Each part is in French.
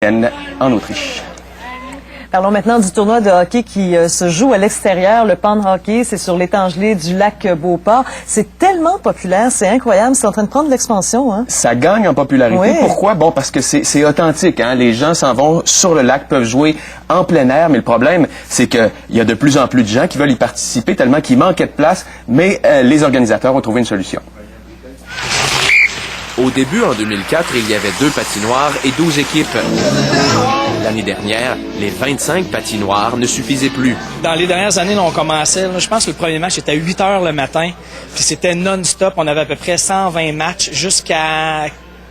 en Autriche. Parlons maintenant du tournoi de hockey qui se joue à l'extérieur. Le Pan Hockey, c'est sur l'étang gelé du lac Beauport. C'est tellement populaire, c'est incroyable. C'est en train de prendre l'expansion, hein? Ça gagne en popularité. Oui. Pourquoi? Bon, parce que c'est authentique, hein? Les gens s'en vont sur le lac, peuvent jouer en plein air, mais le problème, c'est qu'il y a de plus en plus de gens qui veulent y participer tellement qu'il manquait de place, mais les organisateurs ont trouvé une solution. Au début, en 2004, il y avait 2 patinoires et 12 équipes. L'année dernière, les 25 patinoires ne suffisaient plus. Dans les dernières années, on commençait, je pense que le premier match était à 8 heures le matin, puis c'était non-stop. On avait à peu près 120 matchs jusqu'à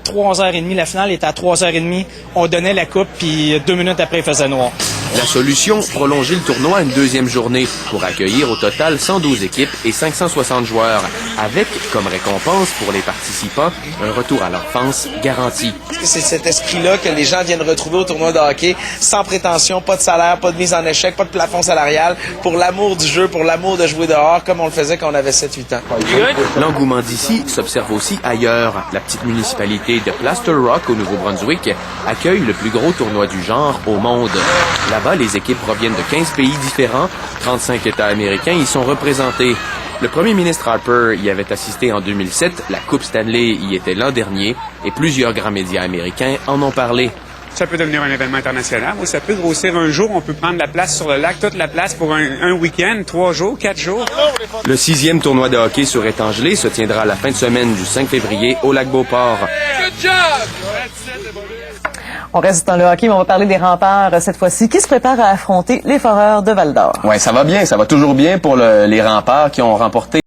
3h30. La finale était à 3h30. On donnait la coupe, puis 2 minutes après, il faisait noir. La solution, prolonger le tournoi une 2e journée pour accueillir au total 112 équipes et 560 joueurs, avec comme récompense pour les participants un retour à l'enfance garanti. C'est cet esprit-là que les gens viennent retrouver au tournoi de hockey, sans prétention, pas de salaire, pas de mise en échec, pas de plafond salarial, pour l'amour du jeu, pour l'amour de jouer dehors, comme on le faisait quand on avait 7-8 ans. L'engouement d'ici s'observe aussi ailleurs. La petite municipalité de Plaster Rock au Nouveau-Brunswick accueille le plus gros tournoi du genre au monde. Là-bas, les équipes proviennent de 15 pays différents. 35 États américains y sont représentés. Le premier ministre Harper y avait assisté en 2007. La Coupe Stanley y était l'an dernier. Et plusieurs grands médias américains en ont parlé. Ça peut devenir un événement international ou ça peut grossir un jour. On peut prendre la place sur le lac, toute la place pour un week-end, 3 jours, 4 jours. Le 6e tournoi de hockey sur étang gelé se tiendra la fin de semaine du 5 février au lac Beauport. On reste dans le hockey, mais on va parler des Remparts cette fois-ci, qui se préparent à affronter les Foreurs de Val-d'Or. Ouais, ça va bien, ça va toujours bien pour les Remparts qui ont remporté